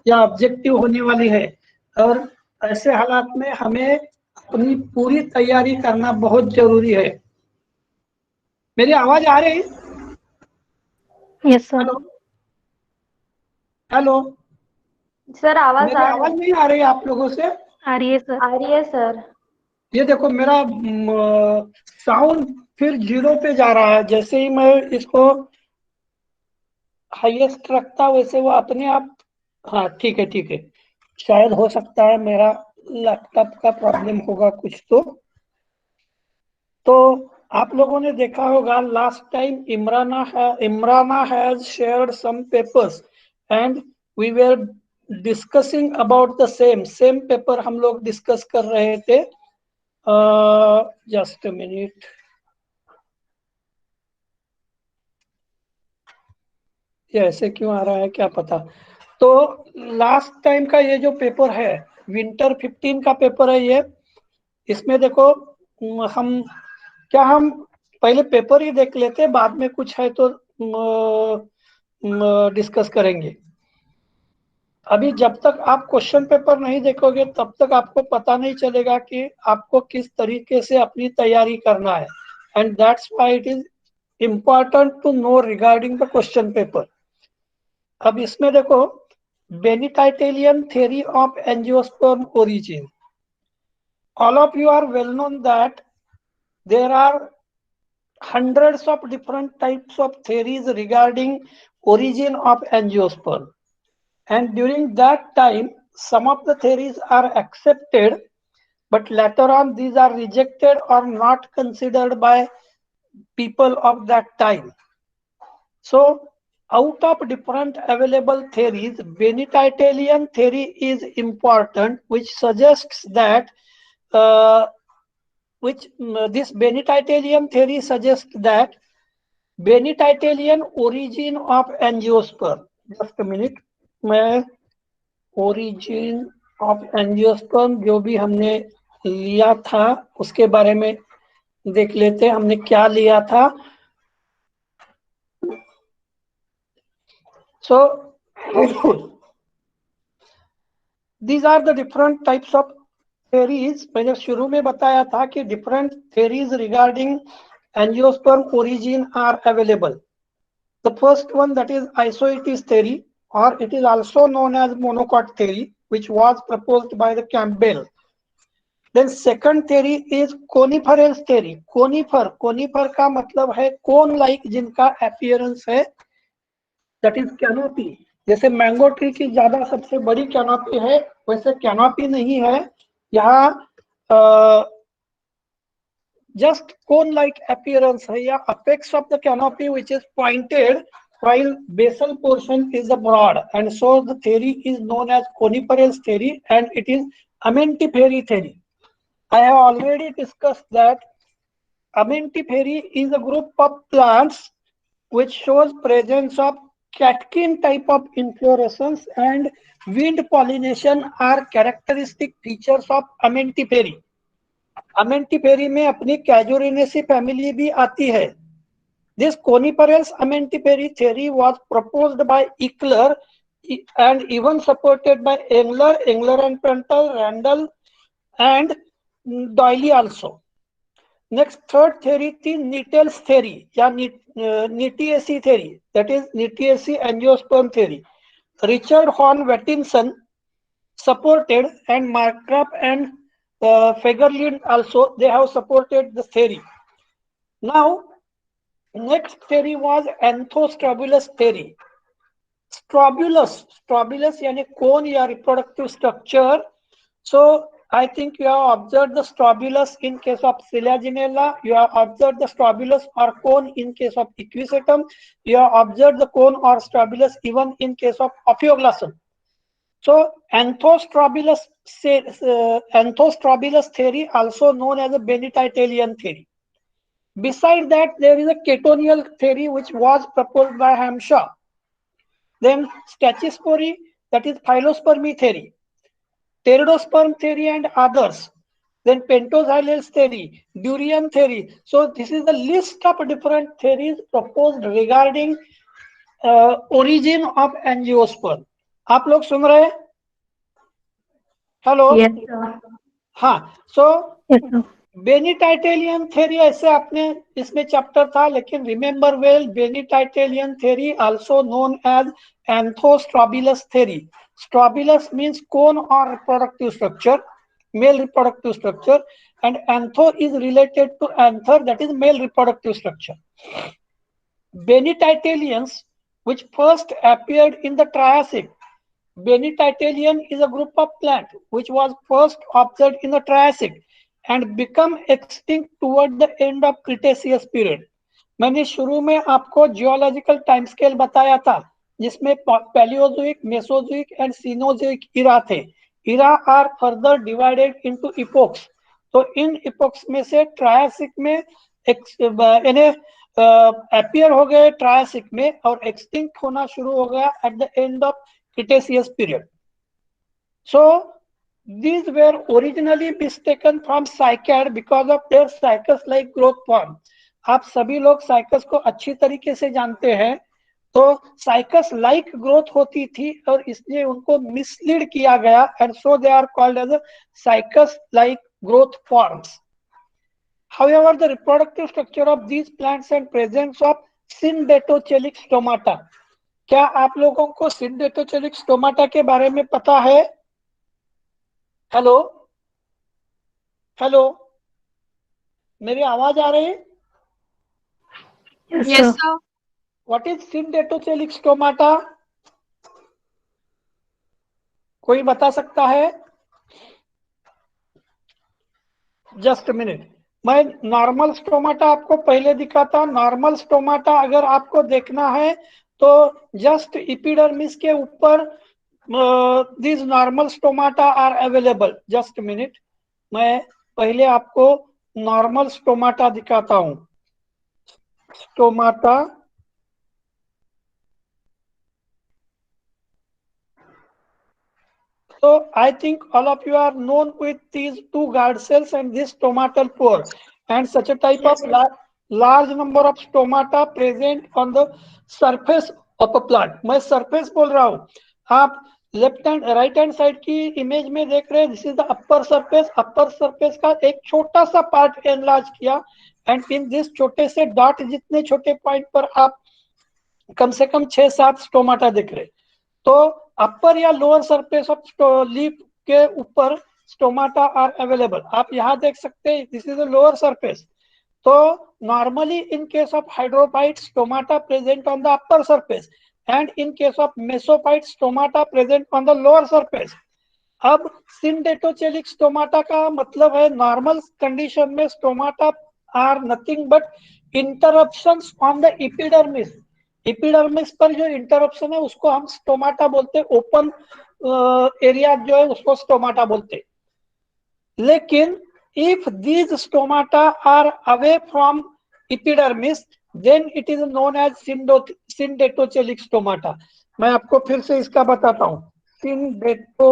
या ऑब्जेक्टिव होने वाली है, और ऐसे हालात में हमें अपनी पूरी तैयारी करना बहुत जरूरी है। मेरी आवाज आ रही? Yes sir. Hello hello, sir आवाज मेरी आ रही आवाज नहीं आ रही आप लोगों से? आ रही है सर। आ रही है सर। ये देखो मेरा साउंड फिर 0 पे जा रहा है, जैसे ही मैं इसको हाईएस्ट रखता वैसे वो अपने आप। हाँ ठीक है ठीक है, शायद हो सकता है मेरा लैपटॉप का प्रॉब्लम होगा कुछ। तो आप लोगों ने देखा होगा last time Imrana has shared some papers and we were discussing about the same paper हम लोग डिस्कस कर रहे थे। जस्ट अ मिनट, ये ऐसे क्यों आ रहा है क्या पता। तो लास्ट टाइम का ये जो पेपर है, विंटर 15 का पेपर है ये। इसमें देखो हम पहले पेपर ही देख लेते, बाद में कुछ है तो डिस्कस करेंगे। अभी जब तक आप क्वेश्चन पेपर नहीं देखोगे तब तक आपको पता नहीं चलेगा कि आपको किस तरीके से अपनी तैयारी करना है, and that's why it is important to know regarding the question paper. अब इसमें देखो, बेनिटाइटेलियन theory of angiosperm origin. All of you are well known that there are hundreds of different types of theories regarding origin of angiosperm, and during that time some of the theories are accepted, but later on these are rejected or not considered by people of that time. So out of different available theories, Benititalian theory is important, which suggests that this Benititalian theory suggests that Benititalian origin of angiosperm. Just a minute, मैं origin of angiosperm जो भी हमने लिया था उसके बारे में देख लेते हैं, हमने क्या लिया था। So these are the different types of theories. मैंने शुरू में बताया था कि different theories regarding angiosperm origin are available. The first one, that is isoetes theory, or it is also known as monocot theory, which was proposed by the Campbell. Then second theory is coniferous theory. Conifer का मतलब है cone like जिनका appearance है, that is canopy. जैसे mango tree की ज्यादा सबसे बड़ी कैनोपी है, वैसे कैनोपी नहीं है यहाँ, just cone like appearance है, या apex of the canopy which is pointed while basal portion is the broad, and so the theory is known as coniferous theory, and it is Amentiferi theory. I have already discussed that Amentiferi is a group of plants which shows presence of catkin type of inflorescence, and wind pollination are characteristic features of Amentiferi. Amentiferi में अपनी कैजुरिनेसी family भी आती है। This coniferous Amentiferi theory was proposed by Eckler and even supported by Engler and Pentel, Randall and Doyle also. Next, third theory थी Nettles theory या Nittesi theory, that is Nittesi angiosperm theory. Richard Horn Wattinson supported, and Markgraf and Fagerlind also, they have supported the theory. Now, next theory was Anthostrobulus theory. Strobulus यानी cone या reproductive structure. So I think you have observed the strobulus in case of Selaginella. You have observed the strobulus or cone in case of Equisetum. You have observed the cone or strobulus even in case of Ophioglossum. So Anthostrobulus theory, also known as the Benititalian theory. Beside that, there is a Catonial theory which was proposed by Hampshire. Then Stachyspory, that is Phylospermy theory. Pteridosperm theory and others. Then Pentoxylase theory, Durian theory. So this is the list of different theories proposed regarding origin of angiosperm. आप लोग सुन रहे हैं? Hello. Yes, sir. हाँ, so Yes, sir. Bennettitalean theory ऐसे आपने इसमें chapter था, लेकिन remember well Bennettitalean theory also known as anthostrobilus theory. Strobilus means cone or reproductive structure, male reproductive structure, and antho is related to anther, that is male reproductive structure. Benititalians, which first appeared in the Triassic. Benititalian is a group of plant which was first observed in the Triassic and become extinct toward the end of Cretaceous period. मैंने शुरू में आपको geological time scale बताया था, जिसमें Palaeozoic, Mesozoic and Cenozoic इरा थे. इरा are further divided into इपोक्स. तो इन इपोक्स में से ट्रायसिक में अपियर हो गए ट्रायसिक में और एक्सटिंक्ट होना शुरू हो गया at the end of Cretaceous period. So these were originally mistaken from cycad because of their cycus-like growth form. आप सभी लोग साइकस को अच्छी तरीके से जानते हैं. तो साइकस लाइक ग्रोथ होती थी और इसलिए उनको मिसलीड किया गया, and so they are called as cycles like growth forms. However, the reproductive structure of these plants and presence of Syndactylic stomata. क्या आप लोगों को सिंडेटोचेलिक स्टोमाटा के बारे में पता है? हेलो हेलो, मेरी आवाज आ रही है? Yes, Yes, sir. sir. What is syndetocheilic stomata? कोई बता सकता है? जस्ट मिनट, मैं नॉर्मल स्टोमाटा आपको पहले दिखाता. नॉर्मल स्टोमाटा अगर आपको देखना है तो जस्ट एपिडर्मिस के ऊपर these normal stomata are available. Just a minute, मैं पहले आपको नॉर्मल स्टोमाटा दिखाता हूं. Stomata, so I think all of you are known with these two guard cells and this stomatal pore, and such a type of large number of stomata present on the surface of a plant. मैं surface बोल रहा हूं. आप left and right hand side की image में देख रहे हैं, this is the upper surface. Upper surface का एक छोटा सा पार्ट एनलार्ज किया, एंड इन दिस छोटे से डॉट जितने छोटे पॉइंट पर आप कम से कम 6-7 स्टोमाटा देख रहे. तो अपर या लोअर सरफेस ऑफ लीफ के ऊपर स्टोमाटा आर अवेलेबल. आप यहाँ देख सकते हैं, this is the lower surface. तो normally in case of hydrophyte stomata present on the upper surface, and in case of mesophyte stomata present on the lower surface. अब syndactylic stomata का मतलब है नॉर्मल कंडीशन में stomata are nothing but interruptions on the epidermis. Epidermis पर जो interruption है उसको हम स्टोमाटा बोलते हैं. ओपन एरिया जो है उसको स्टोमाटा बोलते हैं. लेकिन if these stomata are away from epidermis, then it is known as syndactylic stomata. मैं आपको फिर से इसका बताता हूं. syndactylic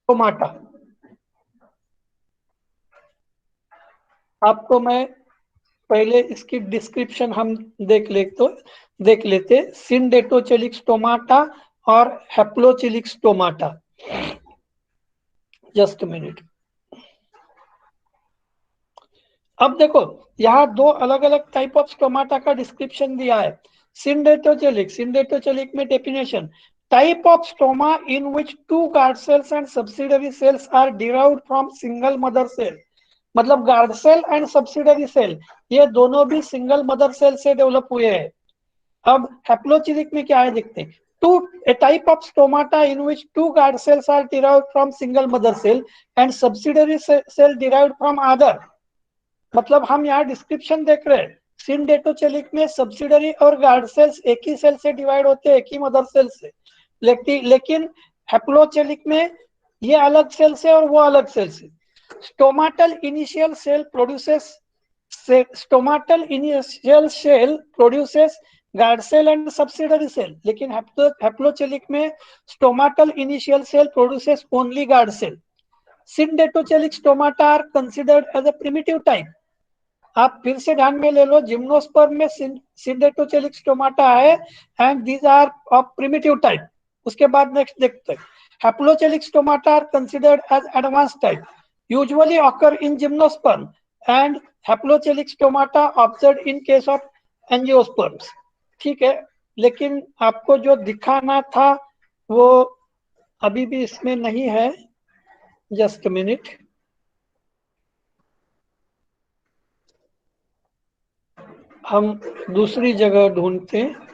stomata आपको मैं पहले इसकी डिस्क्रिप्शन हम देख लेते. syndactylic stomata और हैप्लोचिलिक स्टोमाटा. Just minute. अब देखो यहाँ दो अलग अलग टाइप ऑफ स्टोमाटा का डिस्क्रिप्शन दिया है. सिंडेटोचेलिक में definition, type of stoma in which 2 guard cells and subsidiary cells are derived from single mother cell. मतलब guard cell and subsidiary cell ये दोनों भी सिंगल मदर सेल से डेवलप हुए हैं. अब हैप्लोचिलिक में क्या है देखते हैं. A type of stomata in which 2 guard cells are derived from single mother cell and subsidiary cell derived from other. मतलब हम यहाँ डिस्क्रिप्शन देख रहे हैं. सिंडेटोचेलिक में सब्सिडरी और गार्ड सेल्स एक ही सेल से डिवाइड होते हैं, एक ही मदर सेल से. लेकिन हैप्लोचेलिक में ये अलग सेल से और वो अलग सेल से. Stomatal initial cell produces guard cell and subsidiary cell. लेकिन हैप्लोचेलिक में stomatal initial cell produces only guard cell. Syndactylic stomata are considered as a primitive type. आप फिर से ध्यान में ले लो, जिम्नोस्पर्म में सिंडेटोचेलिक स्टोमाटा है and these are of primitive type. उसके बाद नेक्स्ट देखते हैं, haplocheilic stomata are considered as advance type, usually occur in gymnosperm and haplocheilic stomata observed in case of angiosperms. ठीक है, लेकिन आपको जो दिखाना था वो अभी भी इसमें नहीं है, जस्ट मिनट। हम दूसरी जगह ढूंढते हैं।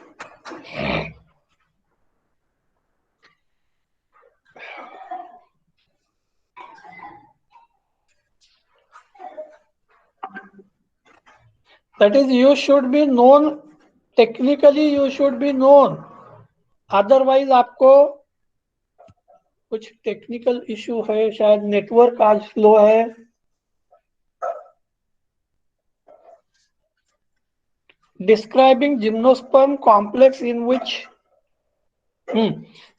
That is, you should be known, technically you should be known, otherwise आपको कुछ टेक्निकल इशू है, शायद नेटवर्क आज स्लो है। Describing gymnosperm complex in which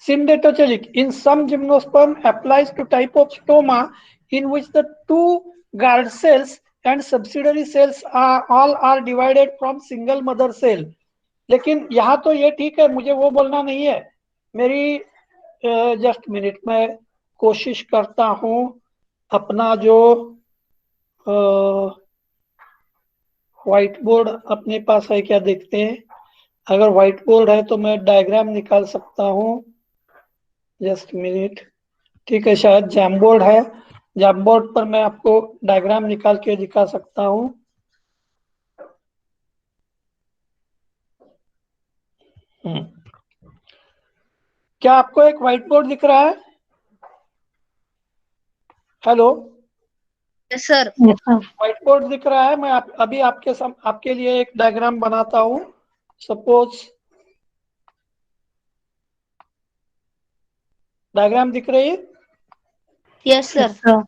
syndactylic in some gymnosperm applies to type of stoma in which the two guard cells and subsidiary cells are divided from single mother cell। लेकिन यहाँ तो ये ठीक है, मुझे वो बोलना नहीं है। मेरी जस्ट मिनट में कोशिश करता हूँ अपना जो व्हाइट बोर्ड अपने पास है क्या देखते हैं। अगर व्हाइट बोर्ड है तो मैं डायग्राम निकाल सकता हूँ, जस्ट मिनट। ठीक है, शायद जैमबोर्ड है, जैमबोर्ड पर मैं आपको डायग्राम निकाल के दिखा सकता हूँ। क्या आपको एक व्हाइट बोर्ड दिख रहा है? Hello, yes sir. White board दिख रहा है? मैं अभी आपके लिए एक डायग्राम बनाता हूँ। सपोज डायग्राम दिख रही है? Yes sir.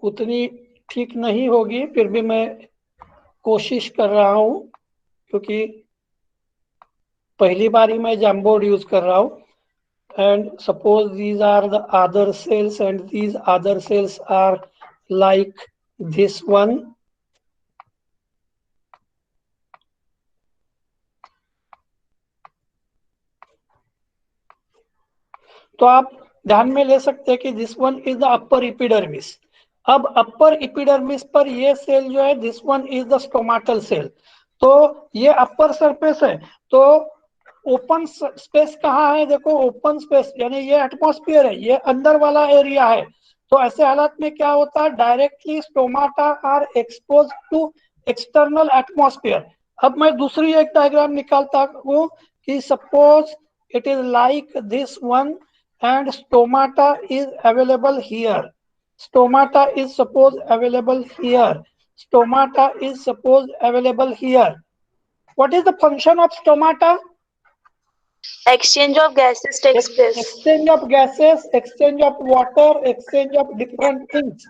उतनी ठीक नहीं होगी, फिर भी मैं कोशिश कर रहा हूँ, क्योंकि पहली बार ही मैं जैमबोर्ड यूज कर रहा हूँ। And suppose these are the other cells and these other cells are like this one. तो आप ध्यान में ले सकते हैं कि this one is the upper epidermis. अब अपर इपिडर्मिस पर ये सेल जो है, this one is the stomatal cell. तो ये अपर सरफेस है, तो ओपन स्पेस कहाँ है? देखो, ओपन स्पेस यानी ये एटमॉस्फेयर है, ये अंदर वाला एरिया है। तो ऐसे हालात में क्या होता है, directly stomata are expose to external atmosphere. अब मैं दूसरी एक डायग्राम निकालता हूँ कि suppose it is like this one and stomata is available here, stomata is suppose available here, stomata is suppose available here. What is the function of stomata? Exchange of gases takes place. Exchange of gases, exchange of water, exchange of different things.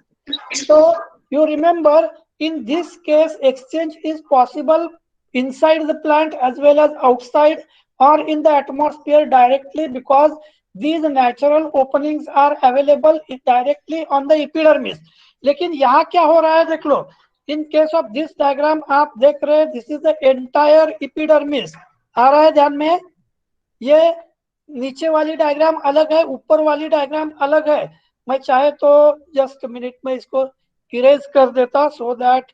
So you remember, in this case exchange is possible inside the plant as well as outside or in the atmosphere directly, because these natural openings are available directly on the epidermis. लेकिन यहाँ क्या हो रहा है देख लो, in case of this diagram आप देख रहे हैं, this is the entire epidermis। आ रहा है ध्यान में? ये नीचे वाली डायग्राम अलग है, ऊपर वाली डायग्राम अलग है। मैं चाहे तो जस्ट मिनट में इसको इरेज कर देता, so that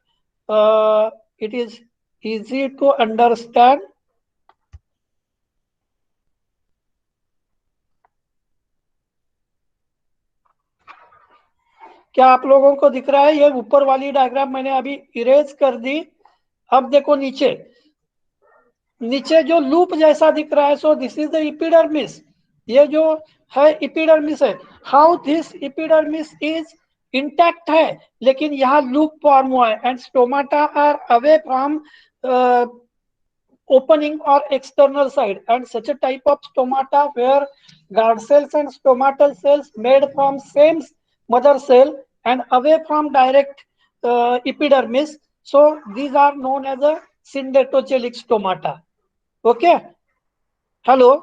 it is easy to understand. क्या आप लोगों को दिख रहा है? ये ऊपर वाली डायग्राम मैंने अभी इरेज कर दी। अब देखो नीचे, नीचे जो लूप जैसा दिख रहा है, so this is the epidermis. ये जो है एपिडर्मिस है। How this epidermis is intact है, लेकिन यहाँ लूप फॉर्म हुआ है and stomata are away from opening or external side, and such a type of stomata where guard cells and stomatal cells made from same mother cell and away from direct epidermis. So these are known as a syndactylous stomata. Okay? Hello,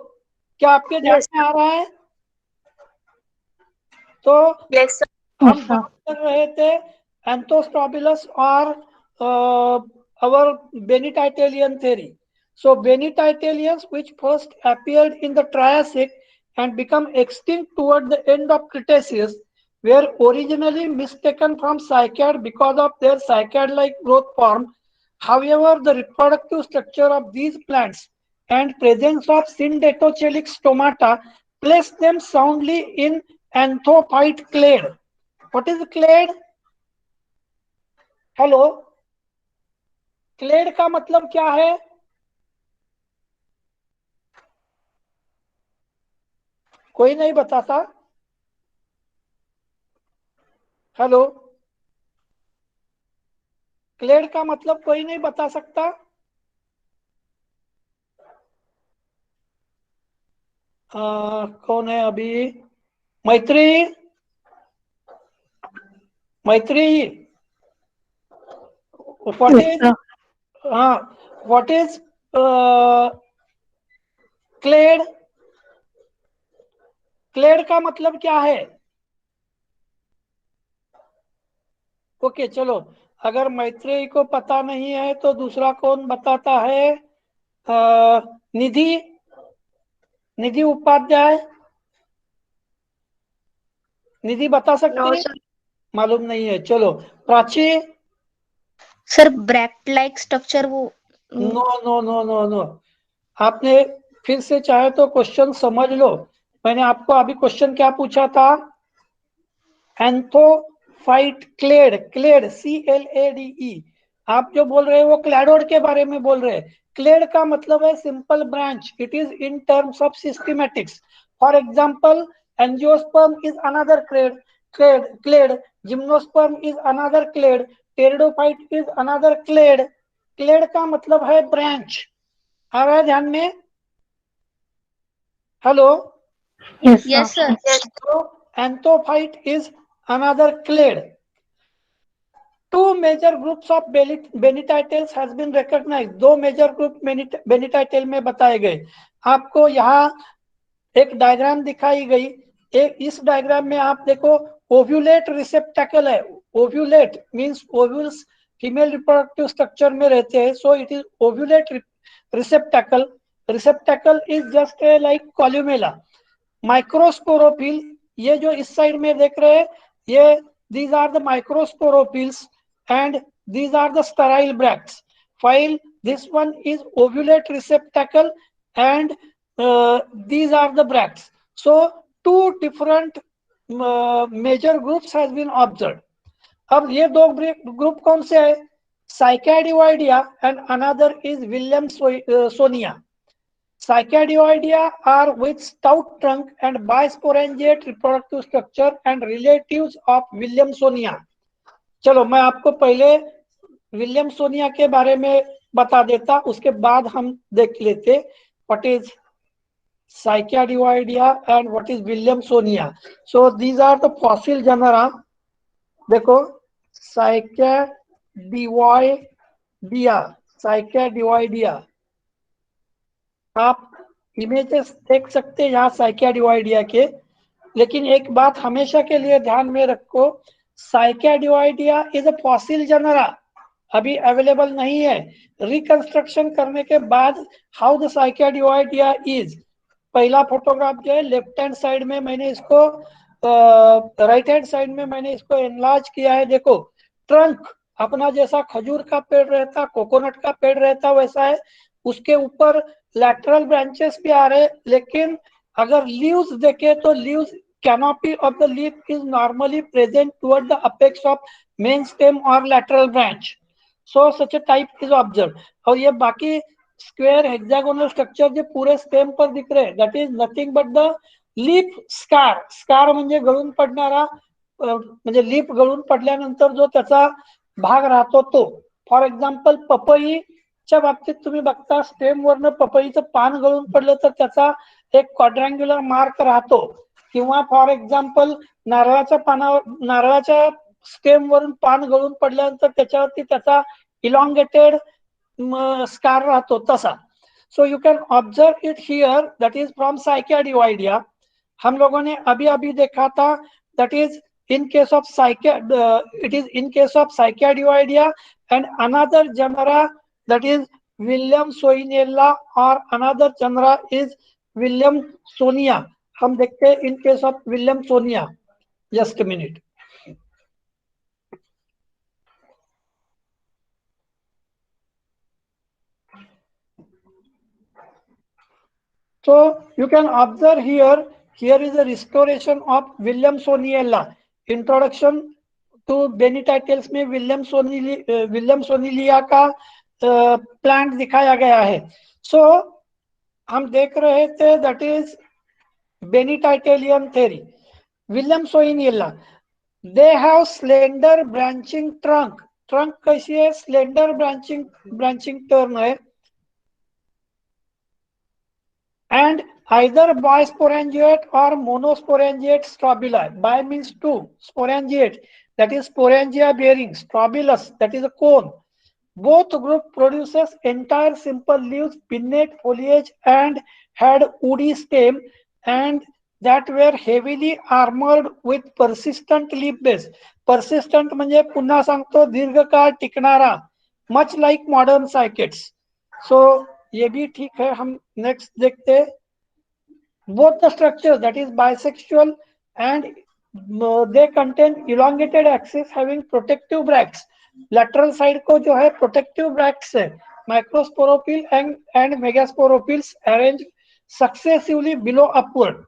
क्या आपके ध्यान Yes, में आ रहा है? तो yes, sir. हम Yes, बात sir. कर रहे थे एंथोस्टोबिलस और our Benititalian theory. So Benititalians, which first appeared in the Triassic and become extinct toward the end of Cretaceous, were originally mistaken from cycad because of their cycad-like growth form. However, the reproductive structure of these plants and presence of syndactylous stomata place them soundly in anthophyte clade. What is clade? Hello, clade का मतलब क्या है? कोई नहीं बताता? Hello, clade का मतलब कोई नहीं बता सकता? कौन है अभी? मैत्री, मैत्री, व्हाट Yes, इज, sir. हाँ, व्हाट इज क्लेड? क्लेड का मतलब क्या है? ओके, चलो, अगर मैत्रेयी को पता नहीं है तो दूसरा कौन बताता है? निधि, निधि उपाध्याय, निधि बता No, सकती है? sir. मालूम नहीं है। चलो, प्राची, Sir, bract-like structure वो no no no no no, आपने फिर से चाहे तो क्वेश्चन समझ लो। मैंने आपको अभी क्वेश्चन क्या पूछा था? एंथोफाइट क्लेड, क्लेड CLADE, आप जो बोल रहे हैं वो क्लैडोड के बारे में बोल रहे हैं। क्लेड का मतलब है simple branch, it is in terms of systematics. For example, angiosperm is another clade, clade, gymnosperm is another clade, pteridophyte is another clade. Clade का मतलब है ब्रांच। आ रहा है ध्यान में? Hello, Yes, sir. yes, sir. so anthophyte is another clade. Two major groups of Benititales has been recognized. दो major group बेनिटाइटेल में बताए गए। आपको यहाँ एक डायग्राम दिखाई गई। एक इस डायग्राम में आप देखो, ओव्यूलेट रिसेप्टेकल है। Ovulate means ovules female reproductive structure में रहते हैं, so it is ovulate receptacle. Receptacle is just a like columella. Microsporophyll, ये जो इस साइड में देख रहे हैं, ये these are the microsporophils and these are the sterile bracts, while this one is ovulate receptacle and these are the bracts. So two different major groups has been observed. अब ये दो ग्रुप कौन से है? Cycadeoidea and another is Williamsonia. Cycadioidea are with stout trunk and bisporangiate reproductive structure and relatives of Williamsonia. चलो, मैं आपको पहले विलियमसोनिया के बारे में बता देता, उसके बाद हम देख लेते what is Cycadioidea and what is Williamsonia. So these are the fossil genera. देखो, Cycadioidea, Cycadioidea, आप इमेजेस देख सकते हैं यहाँ साइकियाडिवाइडिया के। लेकिन एक बात हमेशा के लिए ध्यान में रखो, साइकियाडिवाइडिया इज अ फॉसिल जनरा, अभी अवेलेबल नहीं है। रिकंस्ट्रक्शन करने के बाद हाउ द साइकियाडिवाइडिया इज, पहला फोटोग्राफ जो है लेफ्ट हैंड साइड में मैंने इसको, राइट हैंड साइड में मैंने इसको एनलार्ज किया है। देखो, ट्रंक अपना जैसा खजूर का पेड़ रहता, कोकोनट का पेड़ रहता, वैसा है। उसके ऊपर लैटरल ब्रांचेस भी आ रहे, लेकिन अगर लीव्स देखे तो leaves, canopy of the leaf is normally present toward the apex of main stem और lateral branch. So such a type is observe. और ये बाकी स्क्वायर हेक्सागोनल स्ट्रक्चर जे पूरे स्टेम पर दिख रहे, that is nothing but the leaf scar. Scar म्हणजे गळून पडणारा, म्हणजे लीफ गळून पडल्यानंतर जो त्याचा भाग राहतो तो। फॉर एक्झाम्पल, पपईच्या बाबतीत तुम्ही बघता, स्टेम वरनं पपईचं पान गळून पडलं तर त्याचा एक क्वाड्रँग्युलर मार्क राहतो। किंवा फॉर एक्झाम्पल, नारळाच्या पानावर, नारळाच्या स्टेम वरून पान गळून पडल्यानंतर त्याच्यावरती त्याचा इलॉंगेटेड स्कार राहतो तसा. So you can observe it here, that is from Cycadeoidea. हम लोगों ने अभी अभी देखा था, that is in case of it is in case of Saicadivoidea, and another genera, that is Williamsoniella, or another genera is Williamsonia. हम देखते हैं in case of Williamsonia. Just a minute. So you can observe here is a restoration of Williamsoniella. Introduction to बेनिटाइटल्स में विलियमसोनिलिया का plant दिखाया गया है. सो हम देख रहे थे, that is Bennettitalean theory. Williamsoniella, they have slender branching trunk. Trunk कैसी है? स्लेंडर ब्रांचिंग टर्न है. And either bisporangiate or monosporangiate strobili. Bi means two, sporangiate, that is sporangia bearing, strobilus, that is a cone. Both group produces entire simple leaves, pinnate foliage, and had woody stem, and that were heavily armored with persistent leaf base. Persistent म्हणजे पुन्हा सांगतो दीर्घकाळ टिकणारा, much like modern cycads. So ये भी ठीक है. हम next देखते हैं. Both the structures, that is bisexual, and they contain elongated axis having protective bracts. Lateral side को जो है protective bracts है. Microsporophyll and megasporophylls arranged successively below upward.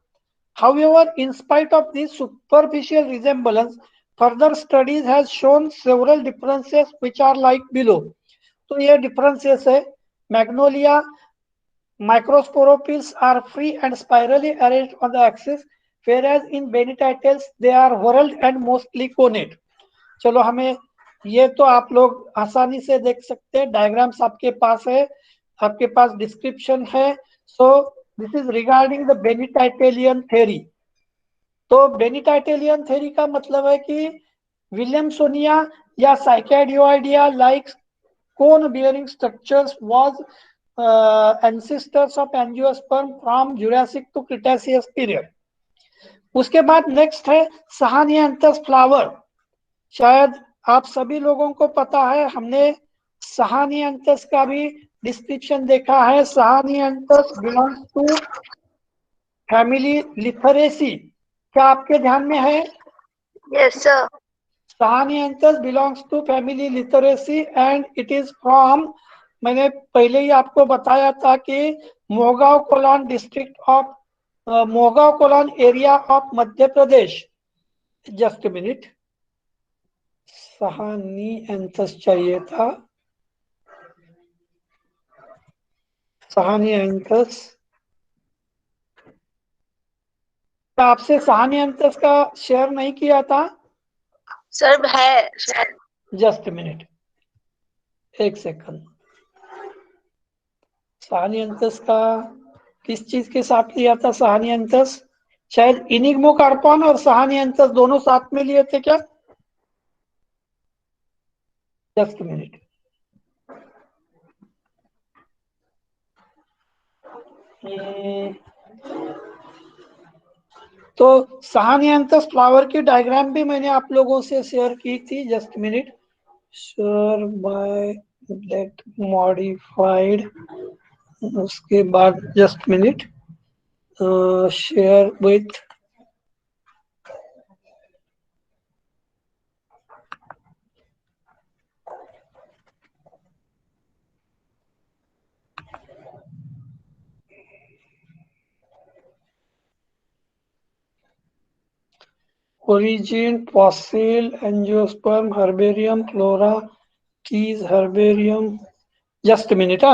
However, in spite of this superficial resemblance, further studies has shown several differences which are like below. तो ये differences है. Magnolia microsporophylls are free and spirally arranged on the axis, whereas in benititales they are whorled and mostly connate. चलो हमें ये तो आप लोग आसानी से देख सकते हैं. डायग्राम्स आपके पास है, आपके पास डिस्क्रिप्शन है. So this is regarding the Bennettitalean theory. तो बेनिटाइटेलियन थ्योरी का मतलब है कि विलियमसोनिया या Cycadeoidea like cone bearing structures was ancestors of angiosperm from Jurassic to Cretaceous period. उसके बाद नेक्स्ट है सहानियांथस फ्लावर. शायद आप सभी लोगों को पता है, हमने सहानियांथस का भी डिस्क्रिप्शन देखा है. सहानियांथस बिलोंग्स टू फैमिली लिथरेसी. क्या आपके ध्यान में है? Yes, sir. Sahanianthus belongs to family Litteraceae and it is from, मैंने पहले ही आपको बताया था कि Mohgaon Kalan district of Mohgaon Kalan area of Madhya Pradesh. Just a minute. Sahnianthus चाहिए था. सहानियांथस, आपसे सहानियांथस का शेयर नहीं किया था? सर है. जस्ट मिनट, एक सेकंड. सहानियांथस का किस चीज के साथ लिया था? सहानियांथस शायद इनिग्मो कार्पन और सहानियांथस दोनों साथ में लिए थे क्या? Just minute. तो सहानियांथस फ्लावर की डायग्राम भी मैंने आप लोगों से शेयर की थी. Just minute. Share by that modified. उसके बाद just minute. Share with origin, fossil, angiosperm, herbarium, flora, keys, herbarium. Just a minute.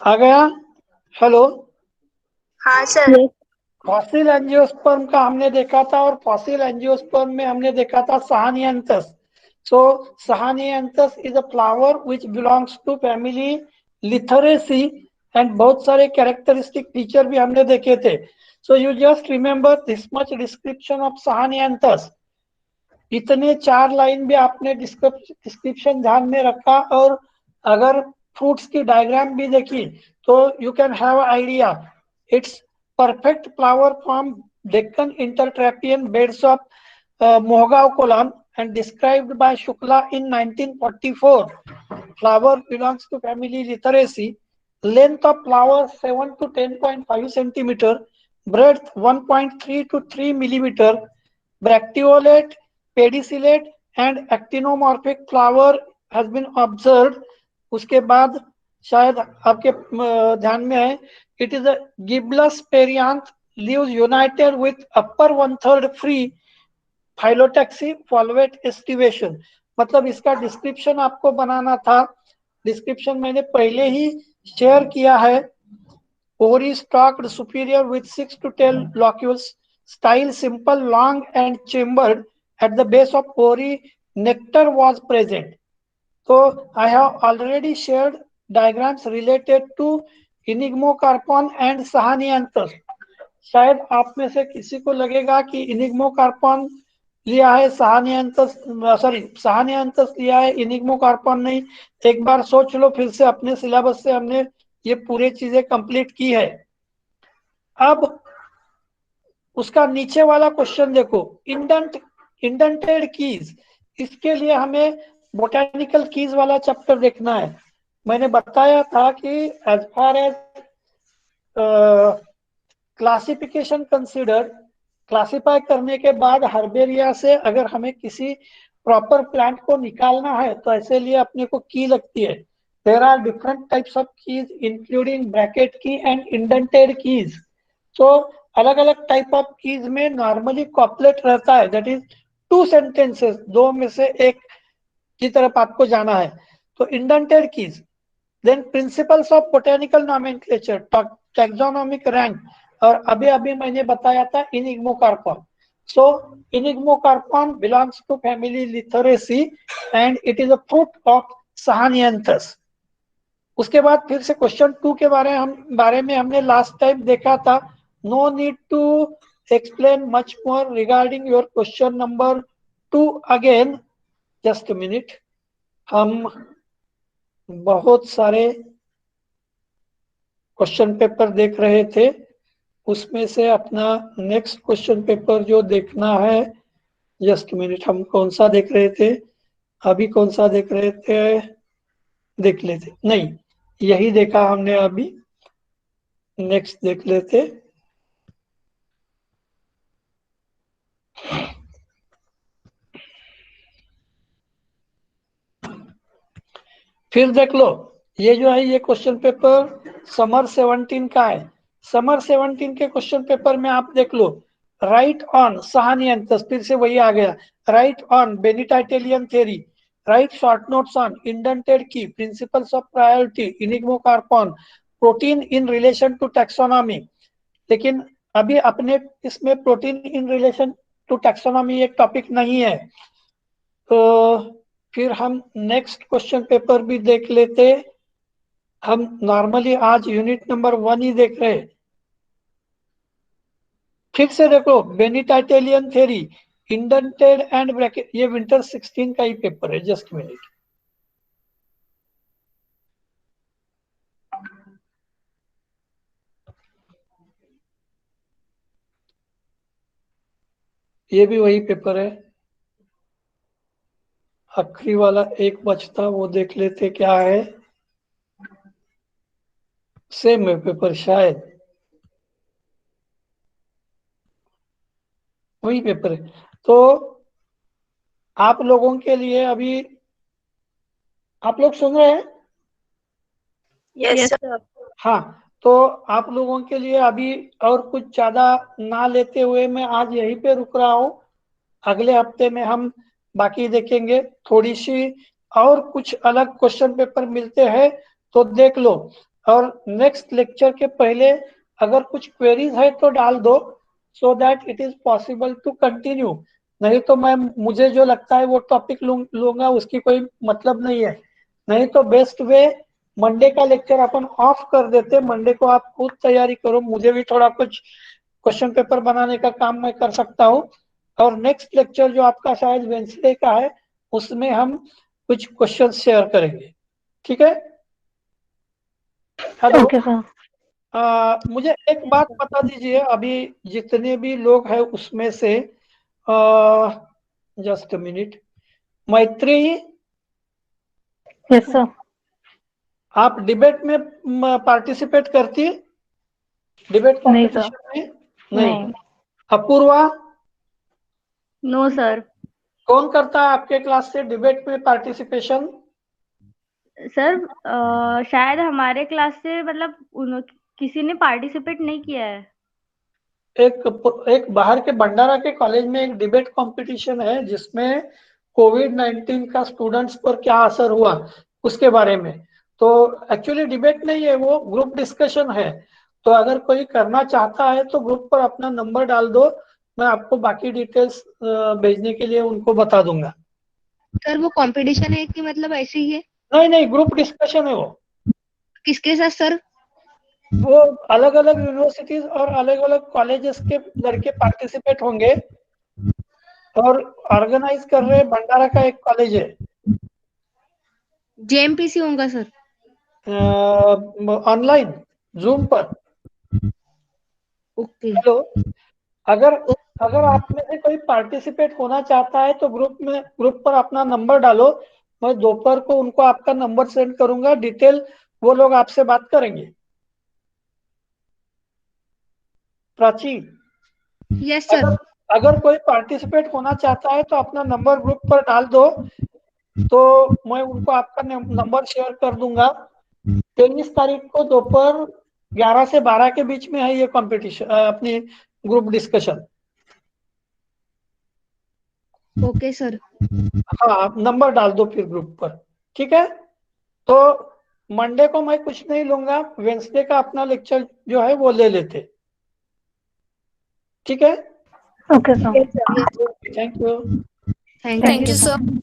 आ गया? हेलो. हाँ सर. फॉसिल एंजियोस्पर्म का हमने देखा था, और फॉसिल एंजियोस्पर्म में हमने देखा था सहानियांथस. So Sahanianthus is a flower which belongs to family Litheraceae and बहुत सारे characteristic feature भी हमने देखे थे. So you just remember this much description of Sahanianthus. इतने 4 लाइन भी आपने डिस्क्रिप्शन ध्यान में रखा और अगर फ्रूट्स की डायग्राम भी देखी तो you can have idea. It's perfect flower from Deccan intertrappean beds of Mohgaon Kalan and described by Shukla in 1944. Flower belongs to family Litheraceae. Length of flower 7 to 10.5 centimeter. Breadth 1.3 to 3 millimeter. Bracteolate, pedicellate and actinomorphic flower has been observed. उसके बाद शायद आपके ध्यान में है, it is a giblous perianth, leaves united with upper 1/3 free, phyllotaxy valvate aestivation. मतलब इसका description आपको बनाना था. डिस्क्रिप्शन मैंने पहले ही शेयर किया है. Ovary stalked superior with 6 to 10 locules. Style simple, long and chambered. At the base of ovary nectar was present. तो I have already shared diagrams related to Enigmocarpon and Sahnianthus. शायद आप में से किसी को लगेगा कि इनिग्मोकार्पॉन लिया है, सहानियांथस लिया है, इनिग्मोकार्पॉन नहीं. एक बार सोच लो फिर से, अपने सिलेबस से हमने ये पूरी चीजें कंप्लीट की है. अब उसका नीचे वाला क्वेश्चन देखो, इंडेंटेड कीज. इसके लिए हमें बोटेनिकल कीज वाला चैप्टर देखना है. मैंने बताया था कि as far as classification considered, classify करने के बाद हर्बेरिया से अगर हमें किसी प्रॉपर प्लांट को निकालना है तो ऐसे लिए अपने को की लगती है. There are different types of keys including bracket key and indented keys. तो अलग अलग टाइप ऑफ कीज में नॉर्मली कॉपलेट रहता है, दैट इज 2 सेंटेंसेस, 2 में से एक की तरफ आपको जाना है. तो indented keys. Then principles of botanical nomenclature, taxonomic rank, और अभी अभी मैंने बताया था Enigmocarpon. So Enigmocarpon belongs to family Lythraceae and it is a fruit of Sahnianthus. उसके बाद फिर से क्वेश्चन 2 के बारे में हमने लास्ट टाइम देखा था. No need to explain much more regarding your question number 2 again. Just a minute. हम बहुत सारे क्वेश्चन पेपर देख रहे थे, उसमें से अपना नेक्स्ट क्वेश्चन पेपर जो देखना है, जस्ट मिनट. हम कौन सा देख रहे थे अभी, कौन सा देख रहे थे, देख लेते. नहीं, यही देखा हमने अभी. नेक्स्ट देख लेते. फिर देख लो, ये जो है ये क्वेश्चन पेपर समर 17 का है. समर 17 के क्वेश्चन पेपर में आप देख लो, राइट ऑन सहानियांथस, फिर से वही आ गया. Write on Bennettitalean theory, write short notes on indented key, principles of priority, Enigmocarpon, protein in relation to taxonomy. लेकिन अभी अपने इसमें protein in relation to taxonomy एक टॉपिक नहीं है. तो फिर हम नेक्स्ट क्वेश्चन पेपर भी देख लेते. हम नॉर्मली आज यूनिट नंबर 1 ही देख रहे. फिर से देखो, बेनिटाइटेलियन थ्योरी, इंडेंटेड एंड ब्रैकेट, ये विंटर 16 का ही पेपर है. Just minute. ये भी वही पेपर है. आखिरी वाला एक बचता, वो देख लेते क्या है. सेम है पेपर, शायद वही पेपर है. तो आप लोगों के लिए अभी, आप लोग सुन रहे हैं? Yes sir. हाँ, तो आप लोगों के लिए अभी और कुछ ज्यादा ना लेते हुए मैं आज यहीं पे रुक रहा हूँ. अगले हफ्ते में हम बाकी देखेंगे. थोड़ी सी और कुछ अलग क्वेश्चन पेपर मिलते हैं तो देख लो. और नेक्स्ट लेक्चर के पहले अगर कुछ क्वेरीज है तो डाल दो, so that it is possible to continue. नहीं तो मैं मुझे जो लगता है वो टॉपिक लूंगा, उसकी कोई मतलब नहीं है। नहीं तो बेस्ट वे मंडे का लेक्चर अपन ऑफ कर देते, मंडे को आप खुद तैयारी करो, मुझे भी थोड़ा कुछ क्वेश्चन पेपर बनाने का काम मैं कर सकता हूँ। और नेक्स्ट लेक्चर जो आपका शायद वेंसडे का है, उसमें हम कुछ क्वेश्चन शेयर करेंगे, ठीक है? Hello, okay sir. मुझे एक बात बता दीजिए, अभी जितने भी लोग हैं उसमें से just minute, Maitri, yes sir. आप डिबेट में पार्टिसिपेट करती है? डिबेट नहीं सर। कॉम्पिटिशन में? नहीं। नहीं। Apoorva, no sir. कौन करता है आपके क्लास से डिबेट में पार्टिसिपेशन? सर शायद हमारे क्लास से मतलब किसी ने पार्टिसिपेट नहीं किया है। एक बाहर के भंडारा के कॉलेज में एक डिबेट कंपटीशन है जिसमें कोविड-19 का स्टूडेंट्स पर क्या असर हुआ उसके बारे में। तो एक्चुअली डिबेट नहीं है, वो ग्रुप डिस्कशन है। तो अगर कोई करना चाहता है तो ग्रुप पर अपना नंबर डाल दो, मैं आपको बाकी डिटेल्स भेजने के लिए उनको बता दूंगा। सर वो कंपटीशन है कि मतलब ऐसे ही है? नहीं नहीं, ग्रुप डिस्कशन है वो। किसके साथ सर? वो अलग अलग यूनिवर्सिटीज और अलग अलग कॉलेजेस के लड़के पार्टिसिपेट होंगे, और ऑर्गेनाइज कर रहे भंडारा का एक कॉलेज है। जेएमपीसी होगा सर? ऑनलाइन जूम पर। ओके। हेलो, अगर अगर आप में से कोई पार्टिसिपेट होना चाहता है तो ग्रुप पर अपना नंबर डालो, मैं दोपहर को उनको आपका नंबर सेंड करूंगा, डिटेल वो लोग आपसे बात करेंगे। Prachi, yes sir. अगर कोई पार्टिसिपेट होना चाहता है तो अपना नंबर ग्रुप पर डाल दो, तो मैं उनको आपका नंबर शेयर कर दूंगा। 23 तारीख को दोपहर 11 से 12 के बीच में है ये कंपटीशन, अपनी ग्रुप डिस्कशन। Okay sir. हाँ, आप नंबर डाल दो फिर ग्रुप पर, ठीक है? तो मंडे को मैं कुछ नहीं लूंगा, वेंसडे का अपना लेक्चर जो है वो ले लेते, ठीक है? Okay sir. Thank you. Thank Thank you you, sir. sir.